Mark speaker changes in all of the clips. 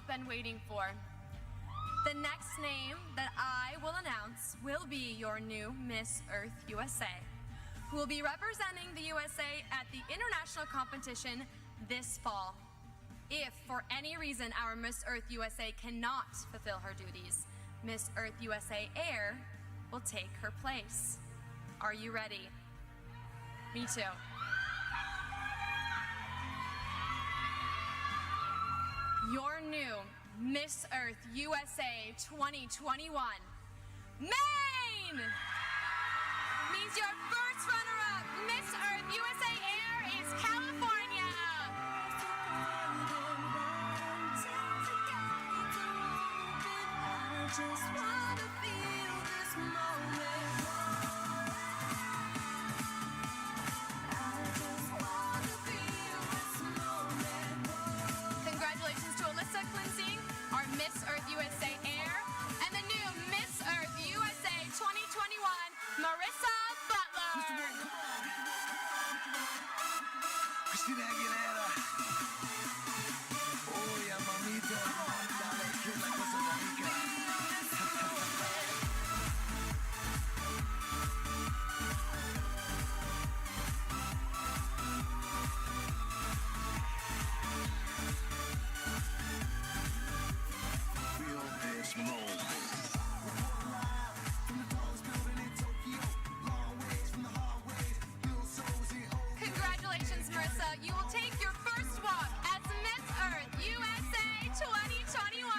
Speaker 1: been waiting for. The next name that I will announce will be your new Miss Earth USA, who will be representing the USA at the international competition this fall. If, for any reason, our Miss Earth USA cannot fulfill her duties, Miss Earth USA Air will take her place. Are you ready? Me too. Your new Miss Earth USA 2021, Maine! Means your first runner-up, Miss Earth USA Air, is California. Just wanna feel this moment. I just wanna feel this moment. Congratulations to Alyssa Clincy, our Miss Earth USA Air, and the new Miss Earth USA 2021, Marissa Butler.
Speaker 2: Christina Aguilera. Oh, yeah, mamita. Dale, que es la cosa rica. Feel this moment.
Speaker 1: Congratulations, Marissa. You will take your first walk as Miss Earth USA 2021.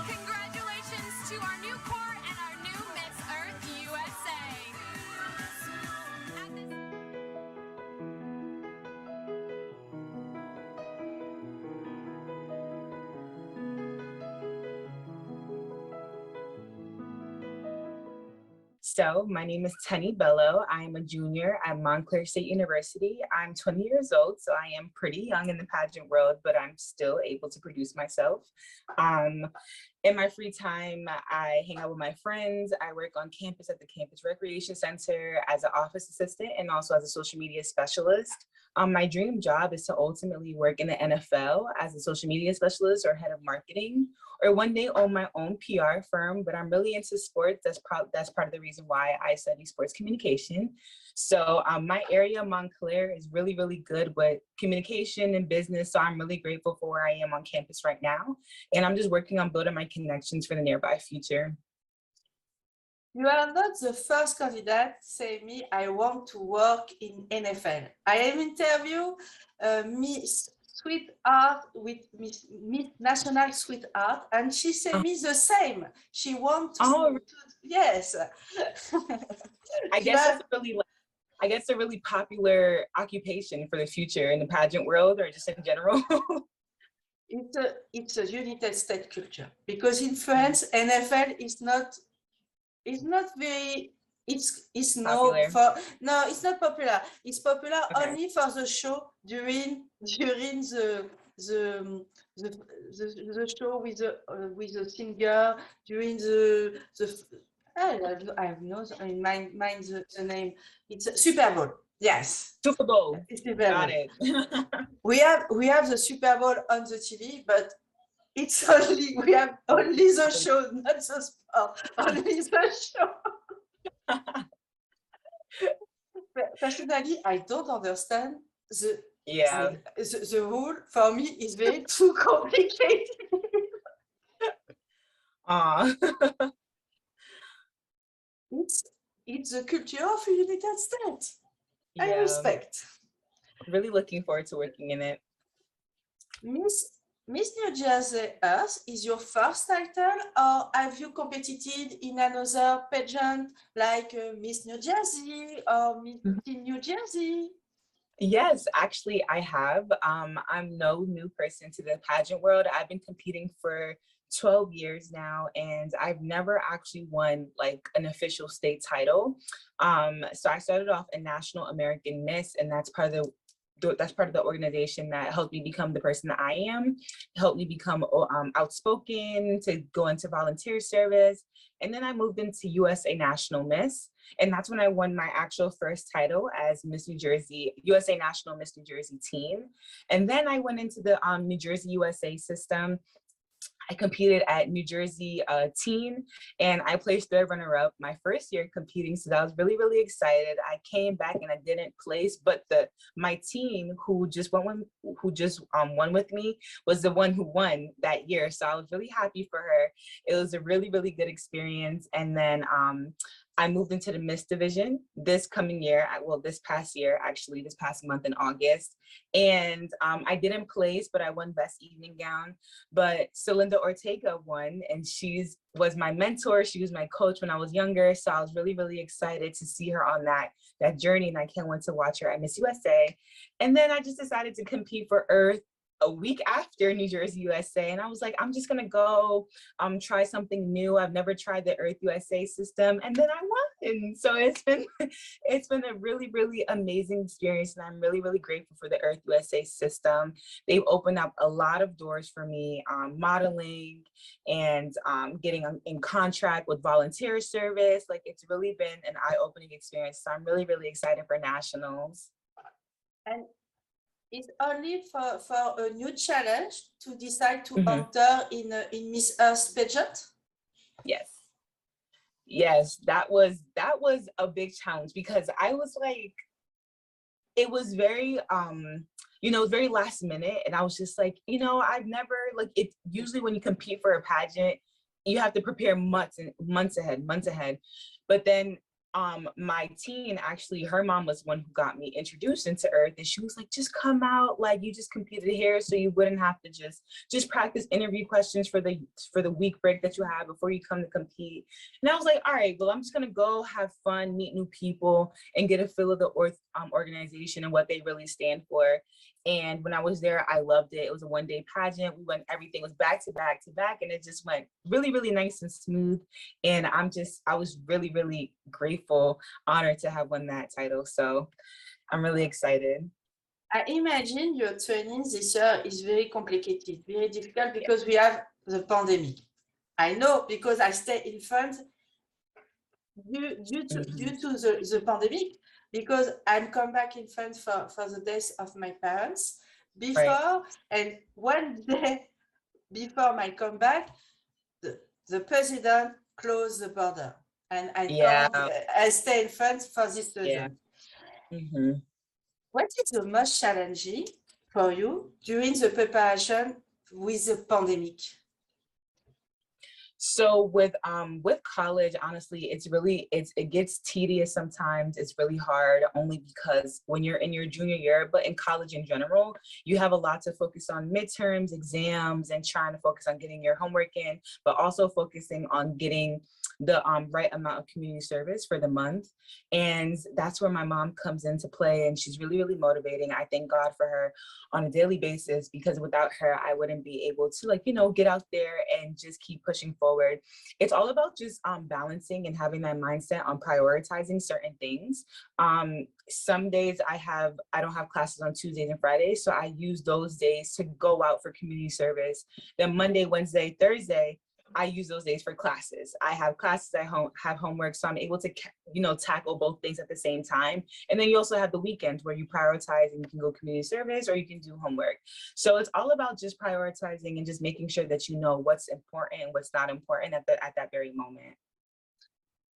Speaker 1: Congratulations to our new corps and our new Miss Earth USA. At this
Speaker 3: So, my name is Teni Bello. I am a junior at Montclair State University. I'm 20 years old, so I am pretty young in the pageant world, but I'm still able to produce myself. In my free time, I hang out with my friends. I work on campus at the Campus Recreation Center as an office assistant and also as a social media specialist. My dream job is to ultimately work in the NFL as a social media specialist or head of marketing, or one day own my own PR firm, but I'm really into sports. That's part of the reason why I study sports communication. So my area, Montclair, is really, really good with communication and business. So I'm really grateful for where I am on campus right now. And I'm just working on building my connections for the nearby future.
Speaker 4: You are not the first candidate say me, I want to work in NFL. I have interviewed Miss Sweetheart with Miss National Sweetheart, and she said me the same. She wants to, yes.
Speaker 3: I guess it's a really popular occupation for the future in the pageant world or just in general.
Speaker 4: It's a United States culture because in France, NFL is not very, it's
Speaker 3: Popular.
Speaker 4: no, it's not popular. It's popular only for the show during the show with the singer, during the I have no in mind the name. It's Super Bowl. Yes.
Speaker 3: Super Bowl.
Speaker 4: Super Bowl.
Speaker 3: Got it.
Speaker 4: We have the Super Bowl on the TV, but it's only we have only the show, not the sport. Only the show. Personally, I don't understand the rule. For me, is very too complicated. It's the culture of the United States.
Speaker 3: Yeah.
Speaker 4: I respect.
Speaker 3: Really looking forward to working in it.
Speaker 4: Miss New Jersey Earth is your first title, or have you competed in another pageant like Miss New Jersey or Miss New Jersey?
Speaker 3: Yes, actually, I have. I'm no new person to the pageant world. I've been competing for 12 years now, and I've never actually won like an official state title. So I started off a National American Miss, and that's part of the organization that helped me become the person that I am, helped me become outspoken, to go into volunteer service. And then I moved into USA National Miss. And that's when I won my actual first title as Miss New Jersey, USA National Miss New Jersey Teen. And then I went into the New Jersey USA system. I competed at New Jersey Teen, and I placed third runner-up my first year competing. So that was really, really excited. I came back and I didn't place, but my team who just won with me was the one who won that year. So I was really happy for her. It was a really, really good experience. And then I moved into the Miss division this coming year. This past year, actually, this past month in August. And I didn't place, but I won Best Evening Gown. But Celinda Ortega won, and was my mentor. She was my coach when I was younger. So I was really, really excited to see her on that journey, and I can't wait to watch her at Miss USA. And then I just decided to compete for Earth a week after New Jersey USA, and I was like, I'm just gonna go try something new. I've never tried the Earth USA system, and then I won. So it's been a really, really amazing experience, and I'm really, really grateful for the Earth USA system. They've opened up a lot of doors for me, modeling and getting in contract with volunteer service. Like, it's really been an eye-opening experience. So I'm really, really excited for nationals.
Speaker 4: And it's only for a new challenge to decide to enter in Miss Earth pageant?
Speaker 3: Yes, that was a big challenge, because I was like, it was very very last minute, and I was just like, I've never, like, it usually when you compete for a pageant, you have to prepare months ahead. But then my teen, actually, her mom was one who got me introduced into Earth, and she was like, just come out, like, you just competed here, so you wouldn't have to just practice interview questions for the week break that you have before you come to compete. And I was like, all right, well, I'm just gonna go have fun, meet new people, and get a feel of the organization and what they really stand for. And when I was there, I loved it. It was a one-day pageant. Everything was back to back to back, and it just went really, really nice and smooth. And I was really, really grateful, honored to have won that title. So I'm really excited.
Speaker 4: I imagine your training this year is very complicated, very difficult, because we have the pandemic. I know, because I stay in France due to the pandemic, because I'm come back in France for the death of my parents before,
Speaker 3: Right.
Speaker 4: And one day before my comeback, the president closed the border, and I stay in France for this reason.
Speaker 3: Mm-hmm.
Speaker 4: What is the most challenging for you during the preparation with the pandemic?
Speaker 3: So with college, honestly, it gets tedious sometimes. It's really hard, only because when you're in your junior year, but in college in general, you have a lot to focus on: midterms, exams, and trying to focus on getting your homework in, but also focusing on getting the right amount of community service for the month. And that's where my mom comes into play, and she's really, really motivating. I thank God for her on a daily basis, because without her, I wouldn't be able to, get out there and just keep pushing forward. It's all about just balancing and having that mindset on prioritizing certain things. Some days I don't have classes on Tuesdays and Fridays, so I use those days to go out for community service. Then Monday, Wednesday, Thursday, I use those days for classes. I have classes at home, have homework, so I'm able to, tackle both things at the same time. And then you also have the weekends where you prioritize, and you can go community service or you can do homework. So it's all about just prioritizing and just making sure that you know what's important and what's not important at that very moment.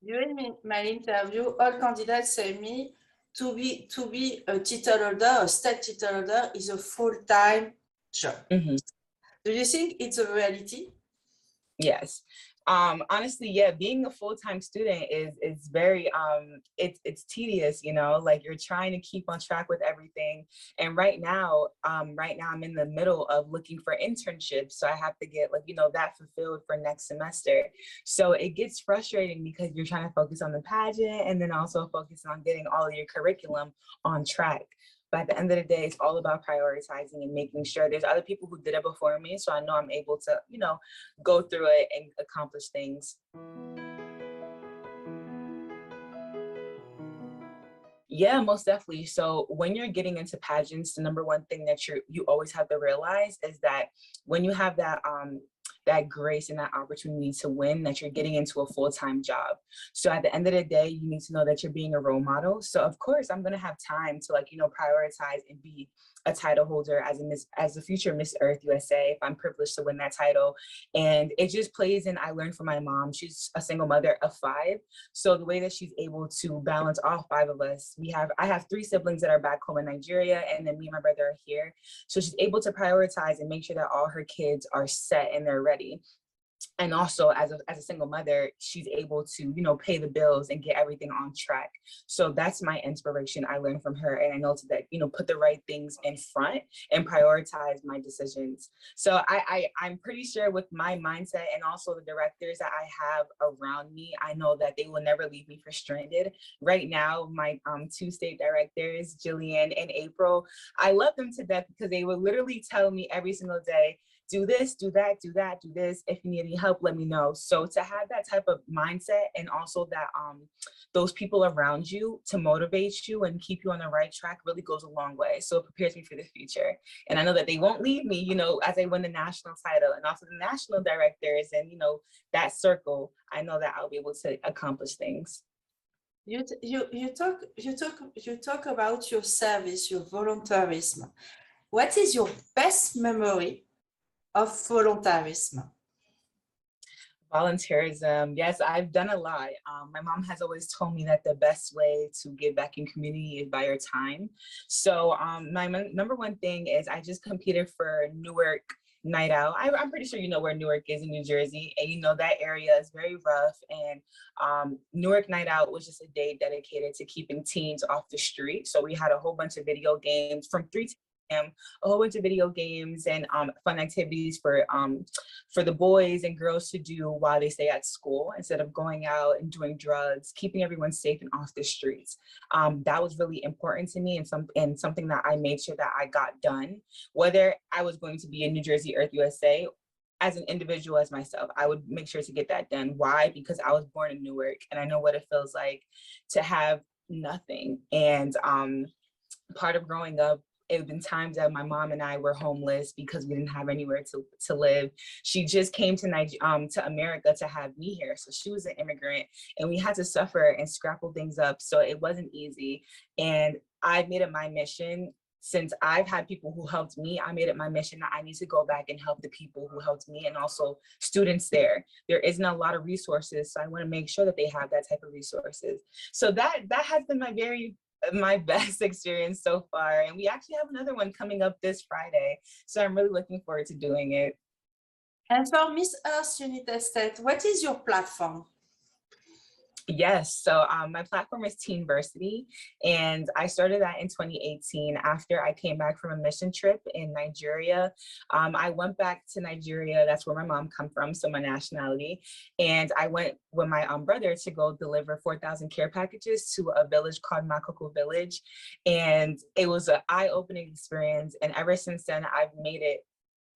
Speaker 4: During my interview, all candidates say me to be a title holder, a state title holder, is a full-time job.
Speaker 3: Mm-hmm.
Speaker 4: Do you think it's a reality?
Speaker 3: Yes. Honestly, yeah, being a full-time student is very it's tedious, like, you're trying to keep on track with everything. And right now I'm in the middle of looking for internships, so I have to get that fulfilled for next semester. So it gets frustrating, because you're trying to focus on the pageant and then also focus on getting all of your curriculum on track. But at the end of the day, it's all about prioritizing and making sure there's other people who did it before me. So I know I'm able to, you know, go through it and accomplish things. Yeah, most definitely. So when you're getting into pageants, the number one thing that you always have to realize is that when you have that grace and that opportunity to win, that you're getting into a full-time job. So at the end of the day, you need to know that you're being a role model. So of course, I'm gonna have time to, like, you know, prioritize and be a title holder as a future Miss Earth USA, if I'm privileged to win that title. And it just plays in, I learned from my mom. She's a single mother of 5. So the way that she's able to balance all 5 of us, I have 3 siblings that are back home in Nigeria, and then me and my brother are here. So she's able to prioritize and make sure that all her kids are set and they're ready. And also as a single mother, she's able to, you know, pay the bills and get everything on track. So that's my inspiration. I learned from her, and I know that, you know, put the right things in front and prioritize my decisions. So I'm pretty sure with my mindset and also the directors that I have around me, I know that they will never leave me for stranded. Right now, my 2 state directors, Jillian and April, I love them to death because they will literally tell me every single day, do this, do that, do that, do this. If you need any help, let me know. So to have that type of mindset, and also that those people around you to motivate you and keep you on the right track, really goes a long way. So it prepares me for the future. And I know that they won't leave me, you know, as I win the national title and also the national directors and, you know, that circle. I know that I'll be able to accomplish things.
Speaker 4: You talk about your service, your volunteerism. What is your best memory of volunteerism?
Speaker 3: Volunteerism, yes, I've done a lot. My mom has always told me that the best way to give back in community is by your time. So my number one thing is I just competed for Newark Night Out. I'm pretty sure you know where Newark is in New Jersey, and you know that area is very rough. And Newark Night Out was just a day dedicated to keeping teens off the street. So we had a whole bunch of video games from 3 to a whole bunch of video games and fun activities for the boys and girls to do while they stay at school instead of going out and doing drugs, keeping everyone safe and off the streets. That was really important to me, and something that I made sure that I got done, whether I was going to be in New Jersey Earth USA. As an individual, as myself, I would make sure to get that done. Why? Because I was born in Newark and I know what it feels like to have nothing. And part of growing up, it have been times that my mom and I were homeless because we didn't have anywhere to live. She just came to America to have me here. So she was an immigrant, and we had to suffer and scrapple things up. So it wasn't easy. And I made it my mission, since I've had people who helped me, I made it my mission that I need to go back and help the people who helped me, and also students there. There isn't a lot of resources, so I want to make sure that they have that type of resources. So that has been my best experience so far. And we actually have another one coming up this Friday. So I'm really looking forward to doing it.
Speaker 4: And for Miss Earth United States, what is your platform?
Speaker 3: Yes, so my platform is Teenversity, and I started that in 2018 after I came back from a mission trip in Nigeria. I went back to Nigeria, that's where my mom comes from, so my nationality, and I went with my brother to go deliver 4,000 care packages to a village called Makoko Village, and it was an eye-opening experience, and ever since then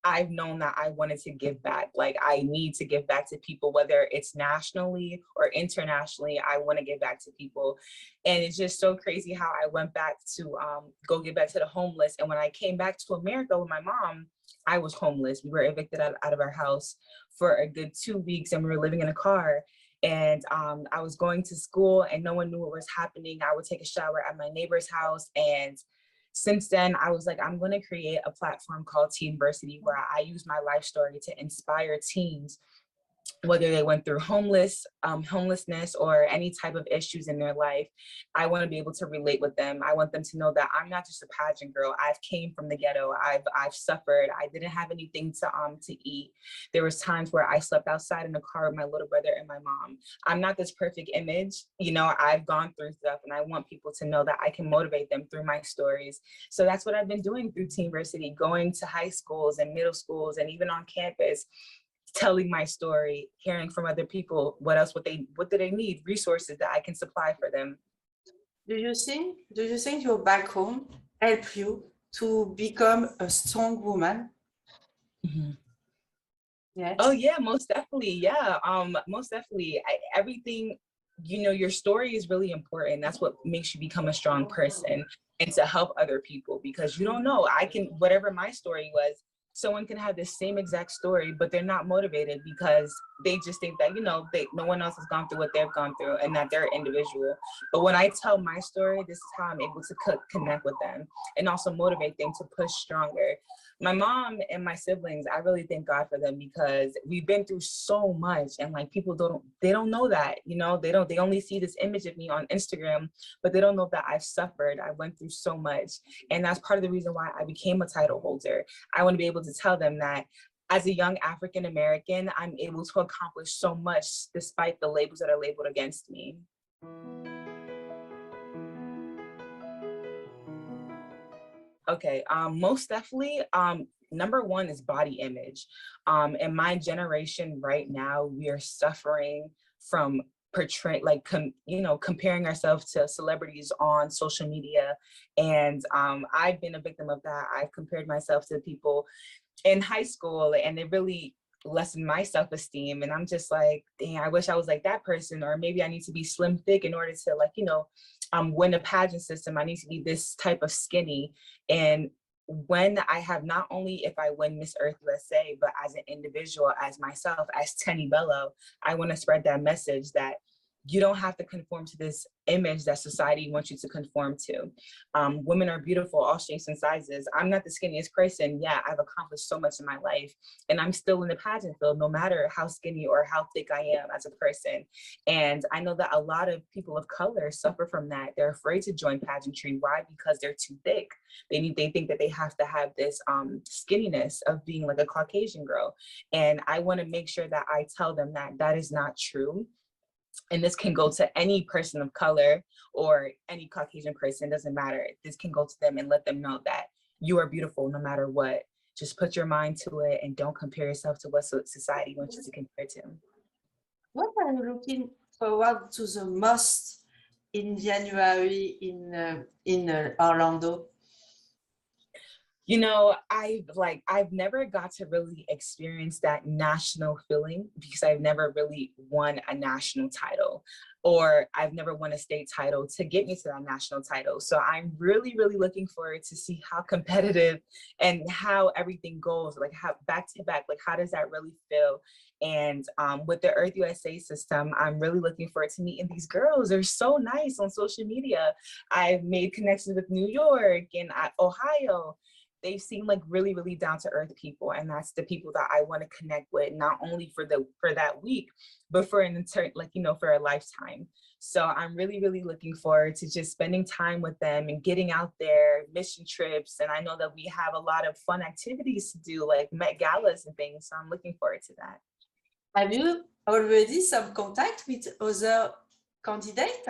Speaker 3: I've known that I wanted to give back. Like, I need to give back to people, whether it's nationally or internationally. I want to give back to people. And it's just so crazy how I went back to go give back to the homeless. And when I came back to America with my mom, I was homeless. We were evicted out of our house for a good 2 weeks, and we were living in a car. And I was going to school and no one knew what was happening. I would take a shower at my neighbor's house, and since then, I was like, I'm going to create a platform called Teenversity, where I use my life story to inspire teens, whether they went through homelessness or any type of issues in their life. I want to be able to relate with them. I want them to know that I'm not just a pageant girl. I've came from the ghetto. I've suffered. I didn't have anything to eat. There was times where I slept outside in the car with my little brother and my mom. I'm not this perfect image. You know, I've gone through stuff, and I want people to know that I can motivate them through my stories. So that's what I've been doing through Teenversity, going to high schools and middle schools and even on campus, telling my story, hearing from other people, what do they need, resources that I can supply for them.
Speaker 4: Do you think you're back home? help you to become a strong woman?
Speaker 3: Mhm.
Speaker 4: Yes.
Speaker 3: Oh yeah, most definitely. Yeah. Most definitely. Everything, your story is really important. That's what makes you become a strong person and to help other people, because you don't know. Whatever my story was, someone can have the same exact story, but they're not motivated because they just think that, no one else has gone through what they've gone through and that they're individual. But when I tell my story, this is how I'm able to connect with them and also motivate them to push stronger. My mom and my siblings, I really thank God for them, because we've been through so much, and like people they don't know that, they only see this image of me on Instagram, but they don't know that I've suffered. I went through so much. And that's part of the reason why I became a title holder. I want to be able to tell them that as a young African American, I'm able to accomplish so much despite the labels that are labeled against me. Okay, most definitely. Number one is body image. In my generation right now, we are suffering from comparing ourselves to celebrities on social media. And I've been a victim of that. I've compared myself to people in high school, and it really lessened my self-esteem. And I'm just like, dang, I wish I was like that person, or maybe I need to be slim thick in order to win a pageant system. I need to be this type of skinny. And when I have, not only if I win Miss Earth USA, but as an individual, as myself, as Teni Bello, I want to spread that message that you don't have to conform to this image that society wants you to conform to. Women are beautiful, all shapes and sizes. I'm not the skinniest person. Yeah, I've accomplished so much in my life, and I'm still in the pageant field, no matter how skinny or how thick I am as a person. And I know that a lot of people of color suffer from that. They're afraid to join pageantry. Why? Because they're too thick. They think that they have to have this skinniness of being like a Caucasian girl. And I want to make sure that I tell them that that is not true. And this can go to any person of color or any Caucasian person, doesn't matter. This can go to them and let them know that you are beautiful no matter what. Just put your mind to it and don't compare yourself to what society wants you to compare to.
Speaker 4: What are you looking forward to the most in January in Orlando?
Speaker 3: I've never got to really experience that national feeling, because I've never really won a national title, or I've never won a state title to get me to that national title. So I'm really, really looking forward to see how competitive and how everything goes, like how back to back, like how does that really feel? And with the Earth USA system, I'm really looking forward to meeting these girls. They're so nice on social media. I've made connections with New York and Ohio. They seem like really, really down to earth people. And that's the people that I want to connect with, not only for that week, but for for a lifetime. So I'm really, really looking forward to just spending time with them and getting out there, mission trips. And I know that we have a lot of fun activities to do, like Met Galas and things. So I'm looking forward to that.
Speaker 4: Have you already some contact with other candidates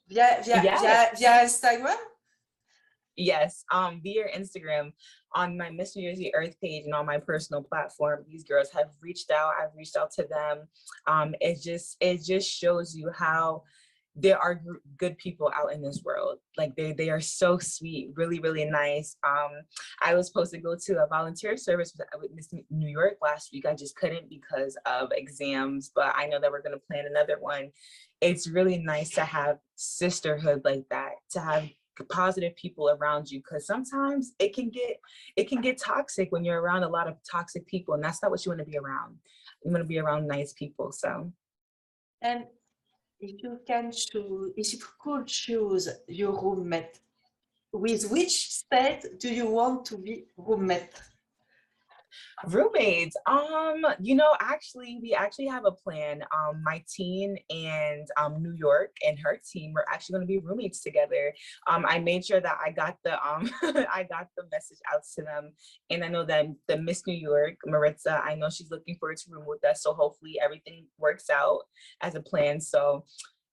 Speaker 4: via Instagram?
Speaker 3: Yes, via Instagram, on my Miss New Jersey Earth page and on my personal platform, these girls have reached out. I've reached out to them. It just shows you how there are good people out in this world. Like they are so sweet, really, really nice. I was supposed to go to a volunteer service with Miss New York last week. I just couldn't because of exams, but I know that we're going to plan another one. It's really nice to have sisterhood like that, to have positive people around you, because sometimes it can get toxic when you're around a lot of toxic people, and that's not what you want to be around. You want to be around nice people. So,
Speaker 4: and if you could choose your roommate, with which state do you want to be roommate?
Speaker 3: Roommates, we actually have a plan. My teen and New York and her team are actually going to be roommates together. I made sure that I got the I got the message out to them, and I know that the Miss New York, Maritza, I know she's looking forward to room with us. So hopefully everything works out as a plan. So,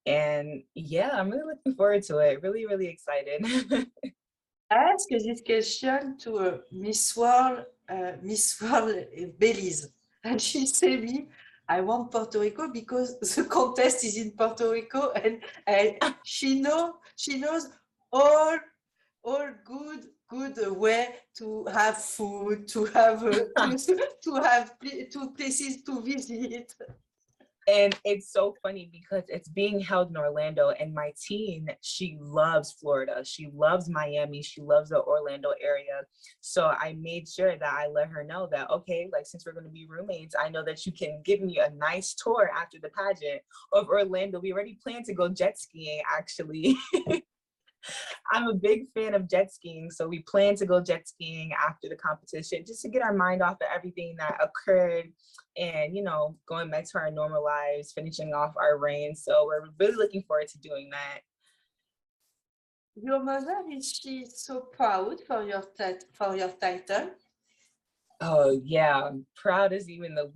Speaker 3: and yeah, I'm really looking forward to it. Really, really excited.
Speaker 4: I asked this question to Miss World Belize, and she said me, I want Puerto Rico because the contest is in Puerto Rico, and she knows all good good way to have food, to have two places to visit.
Speaker 3: And it's so funny because it's being held in Orlando, and my teen, she loves Florida. She loves Miami. She loves the Orlando area. So I made sure that I let her know that, okay, like since we're going to be roommates, I know that you can give me a nice tour after the pageant of Orlando. We already planned to go jet skiing, actually. I'm a big fan of jet skiing, so we plan to go jet skiing after the competition just to get our mind off of everything that occurred and, you know, going back to our normal lives, finishing off our reign. So we're really looking forward to doing that.
Speaker 4: Your mother, is she so proud for your title?
Speaker 3: Oh yeah, proud is even the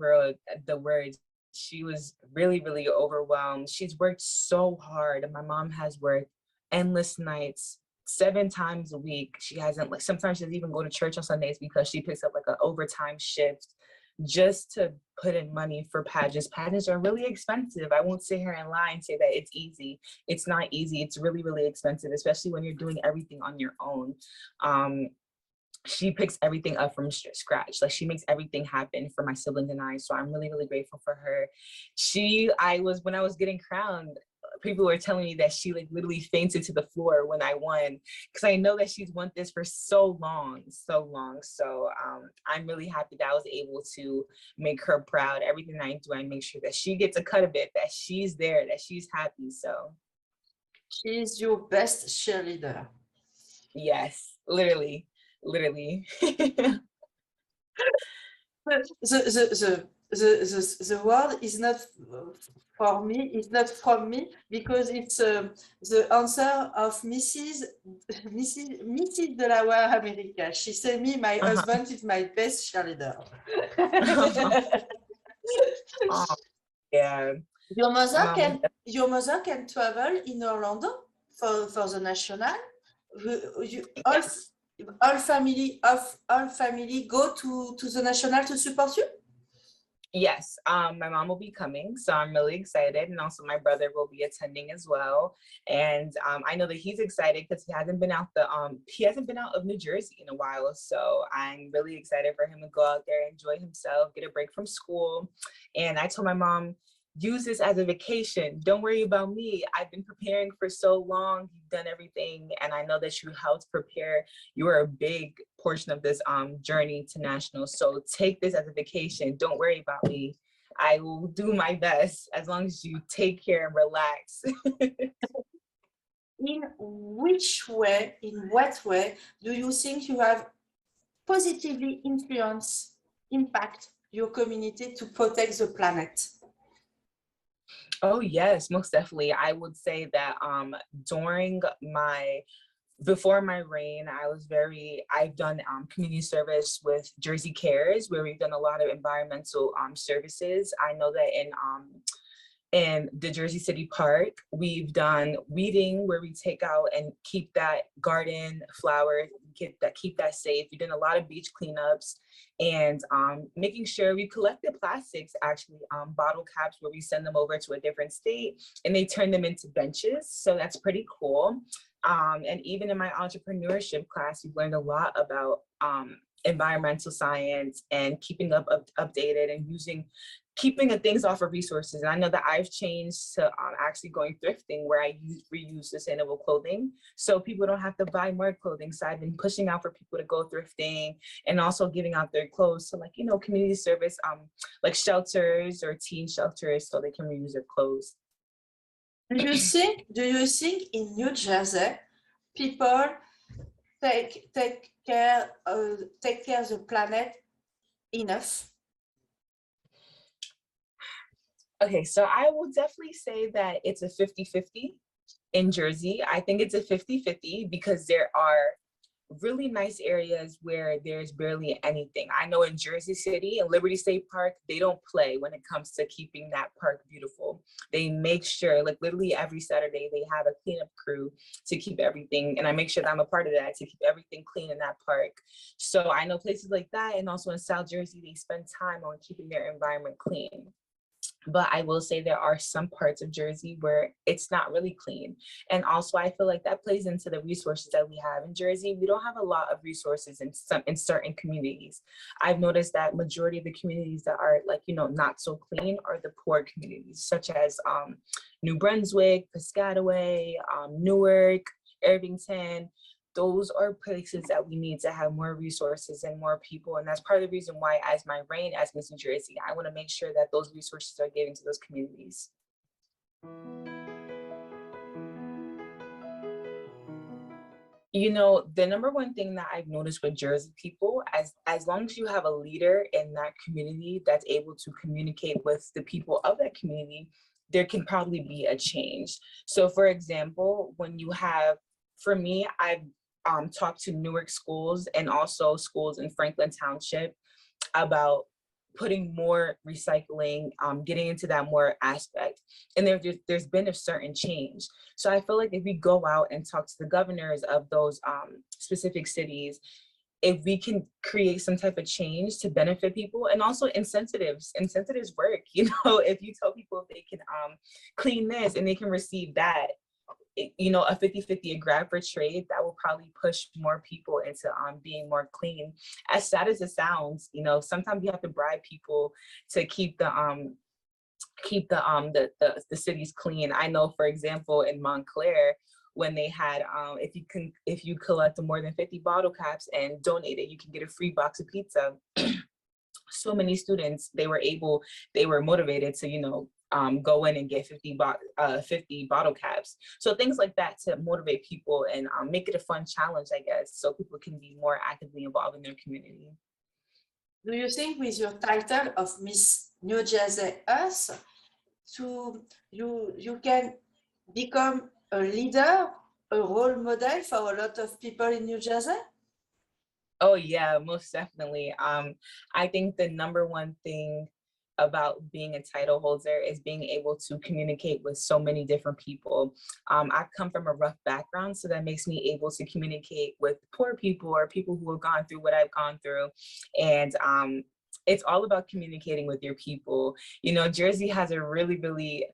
Speaker 3: word. She was really, really overwhelmed. She's worked so hard, and my mom has worked endless nights, 7 times a week. She hasn't, like, sometimes she doesn't even go to church on Sundays because she picks up like an overtime shift just to put in money for pageants. Pageants are really expensive. I won't sit here and lie and say that it's easy. It's not easy. It's really, really expensive, especially when you're doing everything on your own. She picks everything up from scratch. Like, she makes everything happen for my siblings and I. So I'm really, really grateful for her. When I was getting crowned, people were telling me that she like literally fainted to the floor when I won, because I know that she's won this for so long. So I'm really happy that I was able to make her proud. Everything I do, I make sure that she gets a cut of it, that she's there, that she's happy. So
Speaker 4: She is your best cheerleader.
Speaker 3: yes, literally.
Speaker 4: the word is not for me, it's not from me, because it's the answer of Mrs. Delaware America. She said me, my husband is my best cheerleader.
Speaker 3: Oh, yeah.
Speaker 4: Your mother can travel in Orlando for the national.
Speaker 3: Yes.
Speaker 4: All family go to the national to support you?
Speaker 3: Yes, my mom will be coming, so I'm really excited, and also my brother will be attending as well. And I know that he's excited because he hasn't been out of New Jersey in a while, so I'm really excited for him to go out there, enjoy himself, get a break from school. And I told my mom, use this as a vacation. Don't worry about me. I've been preparing for so long. You've done everything, and I know that you helped prepare. You are a big portion of this journey to nationals. So take this as a vacation. Don't worry about me. I will do my best as long as you take care and relax.
Speaker 4: In what way do you think you have positively impact your community to protect the planet?
Speaker 3: Oh yes, most definitely. I would say that before my reign, I've done community service with Jersey Cares, where we've done a lot of environmental services. I know that in the Jersey City Park, we've done weeding, where we take out and keep that garden flower, keep that safe. We've done a lot of beach cleanups, and making sure we collect the plastics, actually, bottle caps, where we send them over to a different state and they turn them into benches. So that's pretty cool. And even in my entrepreneurship class, we've learned a lot about environmental science and keeping updated and keeping the things off of resources. And I know that I've changed to actually going thrifting, where I reuse sustainable clothing, so people don't have to buy more clothing. So I've been pushing out for people to go thrifting, and also giving out their clothes to, like, community service, like shelters or teen shelters, so they can reuse their clothes.
Speaker 4: Do you think in New Jersey people take care of the planet enough?
Speaker 3: Okay, so I will definitely say that it's a 50-50 in Jersey. I think it's a 50-50 because there are really nice areas where there's barely anything. I know in Jersey City and Liberty State Park, they don't play when it comes to keeping that park beautiful. They make sure, like, literally every Saturday, they have a cleanup crew to keep everything. And I make sure that I'm a part of that, to keep everything clean in that park. So I know places like that, and also in South Jersey, they spend time on keeping their environment clean. But I will say there are some parts of Jersey where it's not really clean. And also I feel like that plays into the resources that we have in Jersey. We don't have a lot of resources in certain communities. I've noticed that majority of the communities that are like, you know, not so clean are the poor communities, such as New Brunswick, Piscataway, Newark, Irvington. Those are places that we need to have more resources and more people. And that's part of the reason why, as my reign as Miss New Jersey, I want to make sure that those resources are given to those communities. You know, the number one thing that I've noticed with Jersey people, as long as you have a leader in that community that's able to communicate with the people of that community, there can probably be a change. So for example, when you have, for me, I've talked to Newark schools and also schools in Franklin Township about putting more recycling, getting into that more aspect. And there's been a certain change. So I feel like if we go out and talk to the governors of those specific cities, if we can create some type of change to benefit people, and also incentives work. You know, if you tell people if they can clean this and they can receive that, you know, a 50-50, a grab for trade, that will probably push more people into being more clean. As sad as it sounds, you know, sometimes you have to bribe people to keep the cities clean. I know, for example, in Montclair, when they had if you collect more than 50 bottle caps and donate it, you can get a free box of pizza. So many students, they were motivated to, you know, go in and get 50 bottle caps. So things like that to motivate people and make it a fun challenge, I guess, so people can be more actively involved in their community.
Speaker 4: Do you think with your title of Miss New Jersey Us, you can become a leader, a role model for a lot of people in New Jersey?
Speaker 3: Oh yeah, most definitely. I think the number one thing about being a title holder is being able to communicate with so many different people. I've come from a rough background, so that makes me able to communicate with poor people or people who have gone through what I've gone through. And it's all about communicating with your people. You know, Jersey has a really, really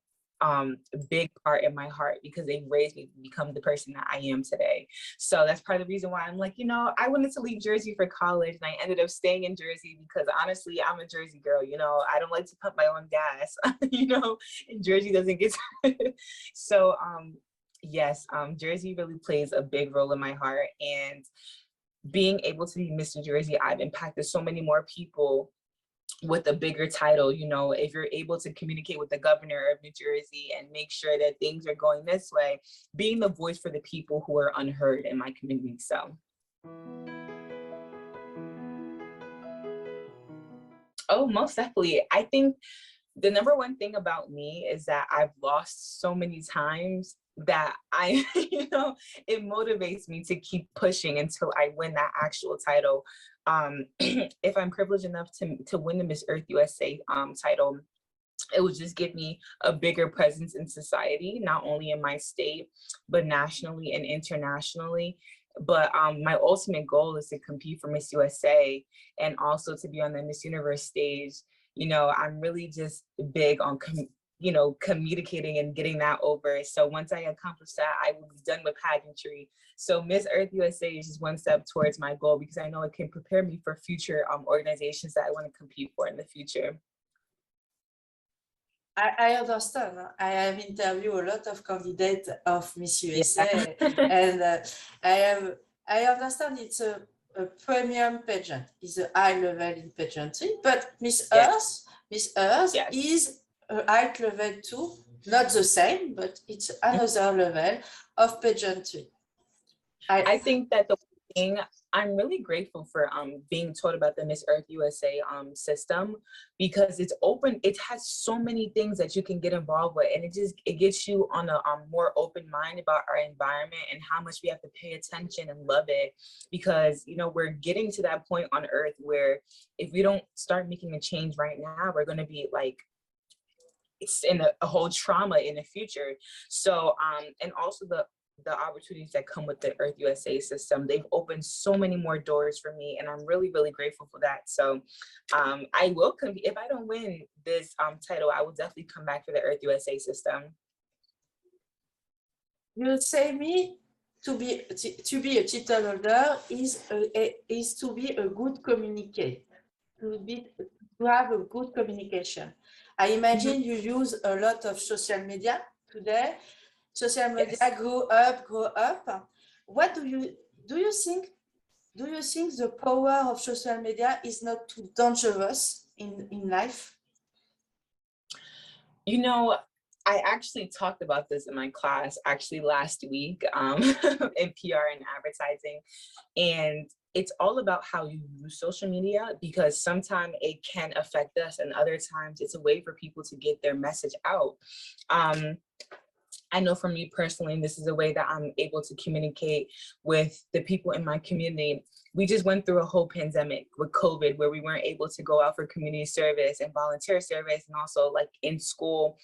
Speaker 3: big part in my heart because they raised me to become the person that I am today. So that's part of the reason why I'm like, you know, I wanted to leave Jersey for college and I ended up staying in Jersey because honestly, I'm a Jersey girl. You know, I don't like to pump my own gas, you know, and Jersey doesn't get to. So yes, Jersey really plays a big role in my heart, and being able to be Miss New Jersey, I've impacted so many more people with a bigger title. You know, if you're able to communicate with the governor of New Jersey and make sure that things are going this way, being the voice for the people who are unheard in my community. So. Oh, most definitely. I think the number one thing about me is that I've lost so many times that I, you know, it motivates me to keep pushing until I win that actual title. If I'm privileged enough to win the Miss Earth USA title, it would just give me a bigger presence in society, not only in my state, but nationally and internationally. But my ultimate goal is to compete for Miss USA and also to be on the Miss Universe stage. You know, I'm really just big on, you know, communicating and getting that over. So once I accomplish that, I will be done with pageantry. So Miss Earth USA is just one step towards my goal because I know it can prepare me for future organizations that I want to compete for in the future.
Speaker 4: I understand. I have interviewed a lot of candidates of Miss USA, and I understand it's a premium pageant, it's a high level in pageantry, but Miss Earth is a high level too, not the same, but it's another level of pageantry.
Speaker 3: I think that the thing, I'm really grateful for being taught about the Miss Earth USA system, because it's open. It has so many things that you can get involved with, and it gets you on a more open mind about our environment and how much we have to pay attention and love it, because you know we're getting to that point on Earth where if we don't start making a change right now, we're going to be like it's in a whole trauma in the future. So and also the opportunities that come with the Earth USA system. They've opened so many more doors for me, and I'm really, really grateful for that. So I will, if I don't win this title, I will definitely come back for the Earth USA system.
Speaker 4: You say me to be a title holder is to be a good communicator, to have a good communication. I imagine you use a lot of social media today. Social media grow up. What do you think? Do you think the power of social media is not too dangerous in life?
Speaker 3: You know, I actually talked about this in my class actually last week in PR and advertising. And it's all about how you use social media, because sometimes it can affect us and other times it's a way for people to get their message out. I know for me personally, and this is a way that I'm able to communicate with the people in my community. We just went through a whole pandemic with COVID where we weren't able to go out for community service and volunteer service, and also like in school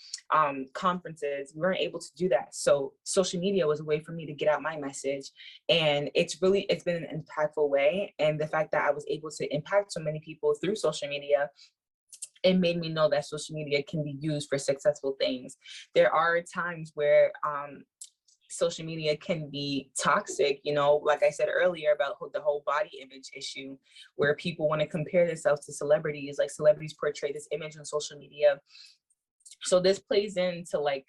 Speaker 3: conferences, we weren't able to do that. So social media was a way for me to get out my message. And it's been an impactful way. And the fact that I was able to impact so many people through social media, it made me know that social media can be used for successful things. There are times where social media can be toxic, you know, like I said earlier about the whole body image issue, where people want to compare themselves to celebrities, like celebrities portray this image on social media. So this plays into, like,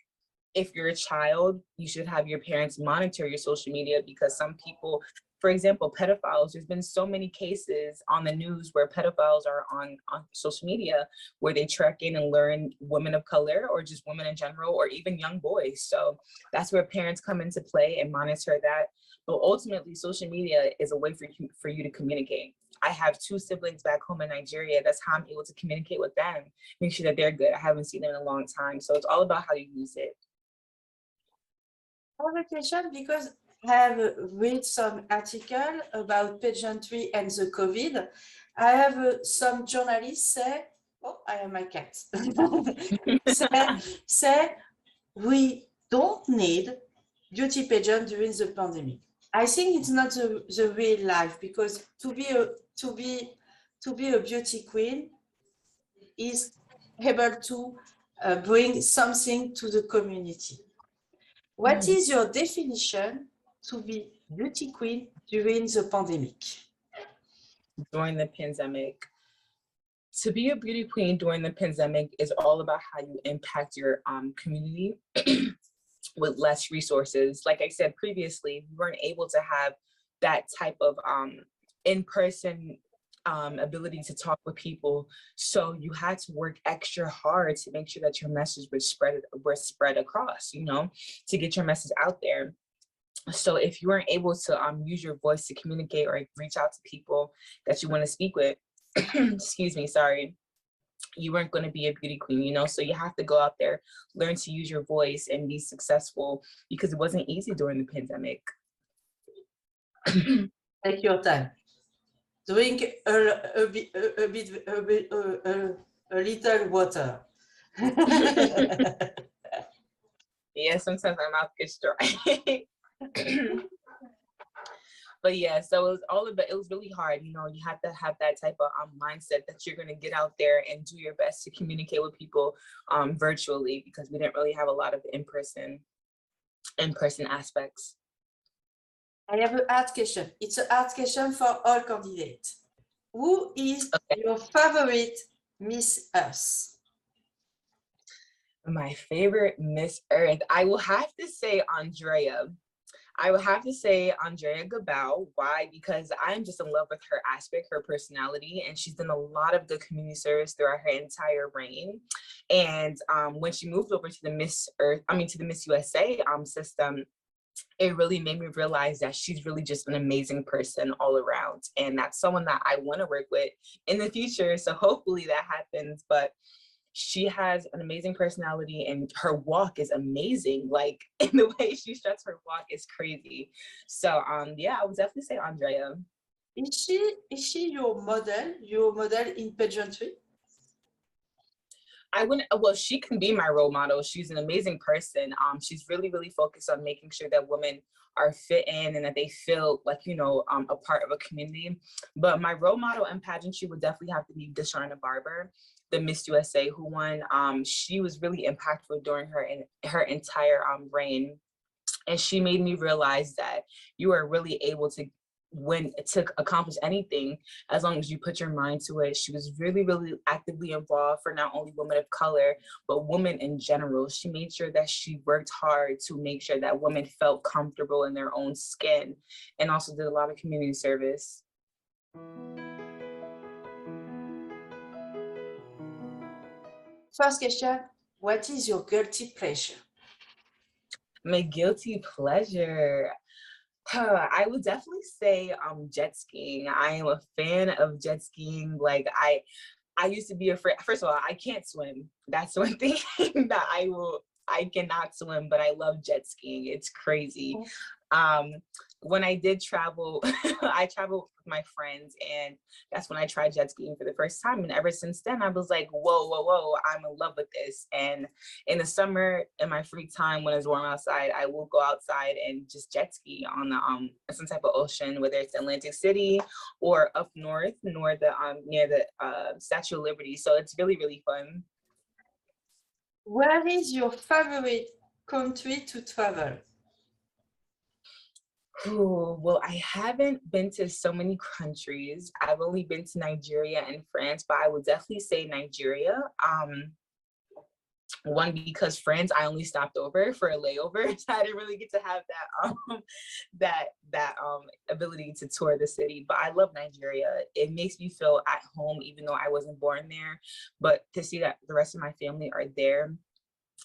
Speaker 3: if you're a child, you should have your parents monitor your social media, because some people, for example, pedophiles, there's been so many cases on the news where pedophiles are on social media, where they track in and learn women of color or just women in general, or even young boys. So that's where parents come into play and monitor that. But ultimately, social media is a way for you to communicate. I have 2 siblings back home in Nigeria. That's how I'm able to communicate with them, make sure that they're good. I haven't seen them in a long time. So it's all about how you use it.
Speaker 4: I have a question, because I have read some article about pageantry and the COVID. I have some journalists say, oh, I have my cat, say we don't need beauty pageant during the pandemic. I think it's not the real life, because to be a beauty queen is able to bring something to the community. What is your definition to be beauty queen during the pandemic?
Speaker 3: During the pandemic, to be a beauty queen during the pandemic is all about how you impact your community with less resources. Like I said previously, we weren't able to have that type of in-person ability to talk with people. So you had to work extra hard to make sure that your message was spread across, you know, to get your message out there. So if you weren't able to use your voice to communicate or reach out to people that you want to speak with, excuse me, sorry, you weren't going to be a beauty queen, you know? So you have to go out there, learn to use your voice and be successful, because it wasn't easy during the pandemic.
Speaker 4: Take your time. Drink a little water.
Speaker 3: Yeah, sometimes my mouth gets dry. But yeah, so it was really hard. You know, you have to have that type of mindset that you're going to get out there and do your best to communicate with people virtually, because we didn't really have a lot of in-person aspects.
Speaker 4: I have an hard question. It's a hard question for all candidates. Who is your favorite Miss Earth?
Speaker 3: My favorite Miss Earth, I will have to say Andrea. I would have to say Andrea Gabao. Why? Because I'm just in love with her aspect, her personality, and she's done a lot of good community service throughout her entire reign. And when she moved over to the Miss USA system, it really made me realize that she's really just an amazing person all around. And that's someone that I want to work with in the future. So hopefully that happens. But she has an amazing personality and her walk is amazing. Like, in the way she struts her walk is crazy. So yeah, I would definitely say Andrea.
Speaker 4: Is she your model in pageantry?
Speaker 3: I wouldn't, well, she can be my role model. She's an amazing person. She's really, really focused on making sure that women are fit in and that they feel like, you know, a part of a community. But my role model in pageantry would definitely have to be Deshauna Barber, the Miss USA who won. She was really impactful during her entire reign. And she made me realize that you are really able to accomplish anything as long as you put your mind to it. She was really, really actively involved for not only women of color, but women in general. She made sure that she worked hard to make sure that women felt comfortable in their own skin, and also did a lot of community service.
Speaker 4: First question, what is your guilty pleasure?
Speaker 3: My guilty pleasure. I would definitely say jet skiing. I am a fan of jet skiing. Like I used to be afraid. First of all, I can't swim. That's one thing that I cannot swim, but I love jet skiing. It's crazy. When I did travel, I traveled with my friends, and that's when I tried jet skiing for the first time. And ever since then, I was like, whoa, whoa, whoa, I'm in love with this. And in the summer, in my free time, when it's warm outside, I will go outside and just jet ski on the some type of ocean, whether it's Atlantic City or up north, near the Statue of Liberty. So it's really, really fun.
Speaker 4: Where is your favorite country to travel?
Speaker 3: Ooh, well, I haven't been to so many countries. I've only been to Nigeria and France, but I would definitely say Nigeria. One, because France, I only stopped over for a layover, so I didn't really get to have that ability to tour the city. But I love Nigeria. It makes me feel at home, even though I wasn't born there. But to see that the rest of my family are there,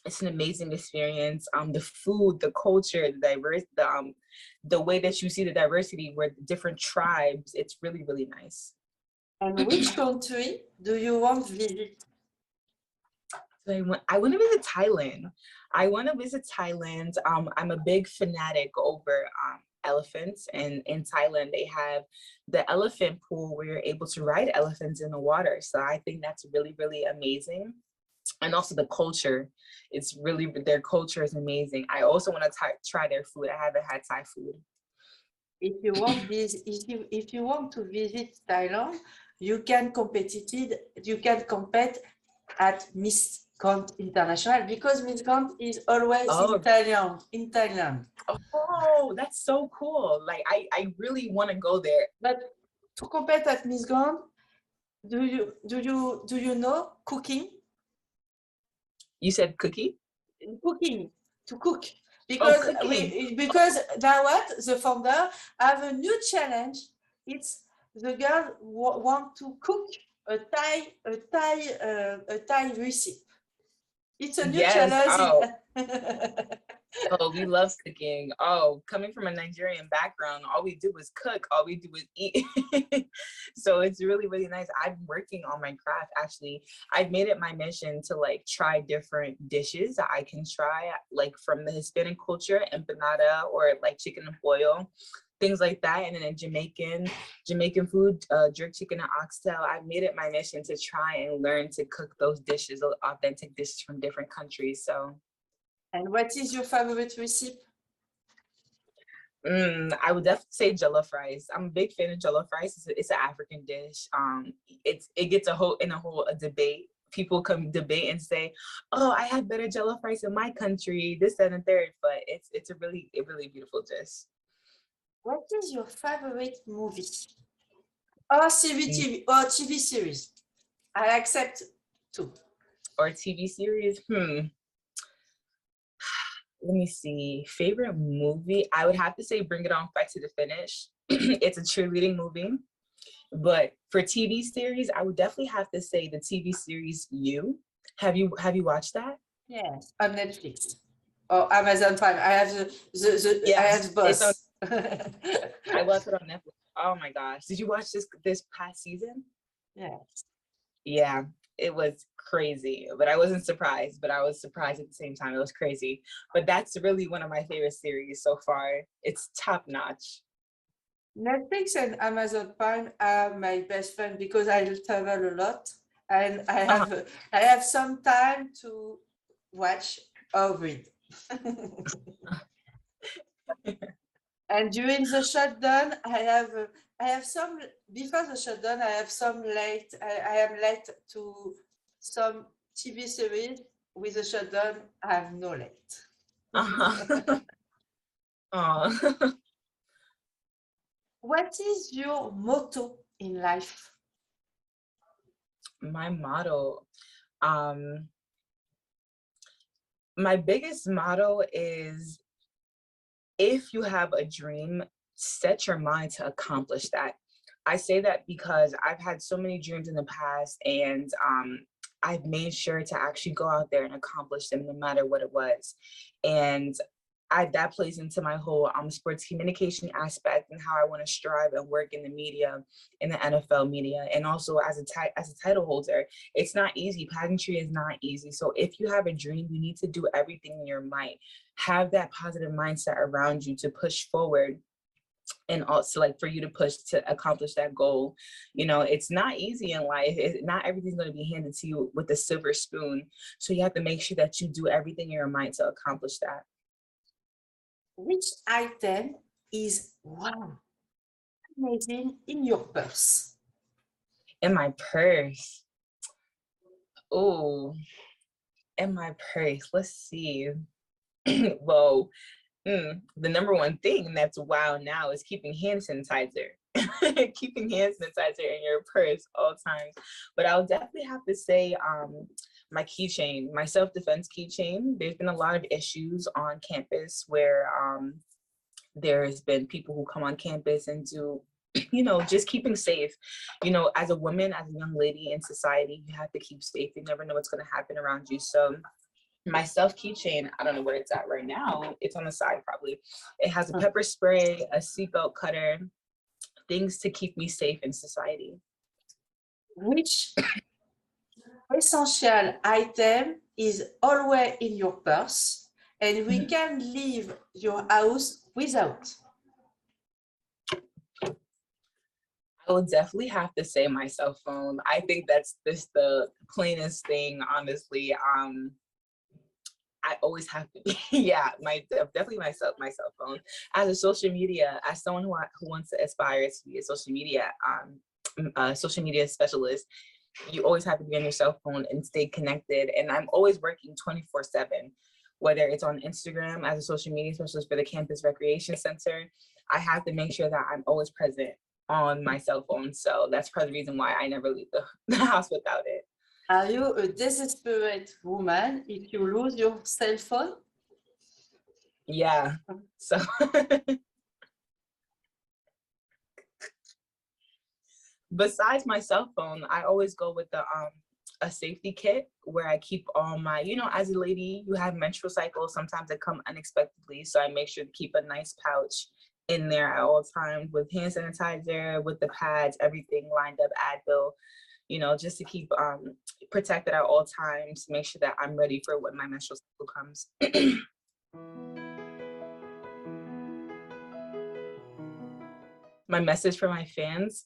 Speaker 3: it's an amazing experience. The food, the culture, the way that you see the diversity where the different tribes, it's really, really nice.
Speaker 4: And which country do you want to visit?
Speaker 3: So I want to visit Thailand. I want to visit Thailand. I'm a big fanatic over elephants, and in Thailand they have the elephant pool where you're able to ride elephants in the water. So I think that's really, really amazing. And also the culture, their culture is amazing. I also want to try their food. I haven't had Thai food.
Speaker 4: If you want to visit Thailand, you can compete at Miss Grand International, because Miss Grand is always in Thailand.
Speaker 3: Oh, that's so cool. Like I really want to go there.
Speaker 4: But to compete at Miss Grand, do you know cooking?
Speaker 3: You said cookie?
Speaker 4: Cooking, to cook. Because because now the founder have a new challenge. It's the girl want to cook a Thai recipe. It's a new challenge.
Speaker 3: Oh, we love cooking. Oh, coming from a Nigerian background, all we do is cook. All we do is eat. So it's really, really nice. I'm working on my craft, actually. I've made it my mission to like try different dishes that I can try, like from the Hispanic culture, empanada, or like chicken and pollo, things like that. And then in Jamaican food, jerk chicken and oxtail. I've made it my mission to try and learn to cook those dishes, authentic dishes from different countries. So.
Speaker 4: And what is your favorite recipe?
Speaker 3: I would definitely say jollof rice. I'm a big fan of jollof rice. It's an African dish. It gets a debate. People come debate and say, "Oh, I have better jollof rice in my country," this, that, and third. But it's a really beautiful dish.
Speaker 4: What is your favorite movie or TV series? I accept two.
Speaker 3: Or TV series? Let me see. Favorite movie? I would have to say Bring It On, Fight to the Finish. It's a cheerleading movie. But for TV series, I would definitely have to say the TV series You. Have you watched that?
Speaker 4: Yes, on Netflix or Amazon Prime. I have I have both.
Speaker 3: I watched it on Netflix. Oh my gosh. Did you watch this past season?
Speaker 4: Yes.
Speaker 3: Yeah, it was crazy, but I wasn't surprised, but I was surprised at the same time. It was crazy. But that's really one of my favorite series so far. It's top notch.
Speaker 4: Netflix and Amazon Prime are my best friend because I travel a lot. and I have some time to watch or read. And during the shutdown, I have some, before the shutdown, I have some late, I am late to some TV series. With the shutdown, I have no late.
Speaker 3: Aw.
Speaker 4: What is your motto in life?
Speaker 3: My motto, my biggest motto is, if you have a dream, set your mind to accomplish that. I say that because I've had so many dreams in the past, and I've made sure to actually go out there and accomplish them no matter what it was. And that plays into my whole sports communication aspect and how I want to strive and work in the media, in the NFL media, and also as a title holder. It's not easy. Pageantry is not easy. So if you have a dream, you need to do everything in your might. Have that positive mindset around you to push forward, and also like for you to push to accomplish that goal. You know, it's not easy in life. Not everything's going to be handed to you with a silver spoon. So you have to make sure that you do everything in your might to accomplish that.
Speaker 4: Which item is wow, amazing in your purse?
Speaker 3: In my purse. Oh, in my purse. Let's see. Well, the number one thing that's wow now is keeping hand sanitizer. Keeping hand sanitizer in your purse all times. But I'll definitely have to say my keychain, my self-defense keychain. There's been a lot of issues on campus where there's been people who come on campus and do, you know, just keeping safe. You know, as a woman, as a young lady in society, you have to keep safe. You never know what's going to happen around you. So my self keychain, I don't know where it's at right now. It's on the side probably. It has a pepper spray, a seatbelt cutter, things to keep me safe in society.
Speaker 4: Which essential item is always in your purse and we can leave your house without?
Speaker 3: I would definitely have to say my cell phone. I think that's just the plainest thing, honestly. I always have to be, yeah, definitely my cell phone. As a social media, as someone who wants to aspire to be a social media specialist, you always have to be on your cell phone and stay connected. And I'm always working 24/7, whether it's on Instagram as a social media specialist for the campus recreation center. I have to make sure that I'm always present on my cell phone. So that's part of the reason why I never leave the house without it.
Speaker 4: Are you a desperate woman if you lose your cell phone?
Speaker 3: Yeah, so besides my cell phone, I always go with a safety kit where I keep all my, you know, as a lady, you have menstrual cycles, sometimes they come unexpectedly. So I make sure to keep a nice pouch in there at all times with hand sanitizer, with the pads, everything lined up, Advil, you know, just to keep protected at all times, make sure that I'm ready for when my menstrual cycle comes. My message for my fans.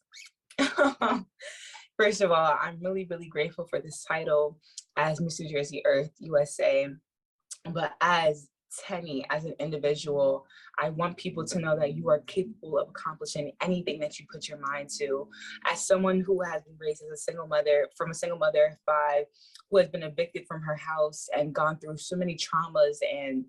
Speaker 3: First of all, I'm really, really grateful for this title as Miss New Jersey Earth USA. But as Teni, as an individual, I want people to know that you are capable of accomplishing anything that you put your mind to. As someone who has been raised as a single mother, from a single mother of 5, who has been evicted from her house and gone through so many traumas and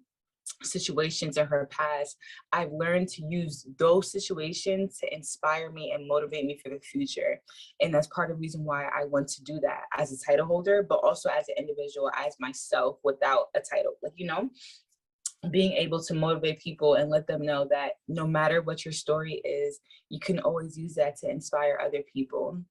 Speaker 3: situations in her past, I've learned to use those situations to inspire me and motivate me for the future. And that's part of the reason why I want to do that as a title holder, but also as an individual, as myself without a title. Like, you know, being able to motivate people and let them know that no matter what your story is, you can always use that to inspire other people.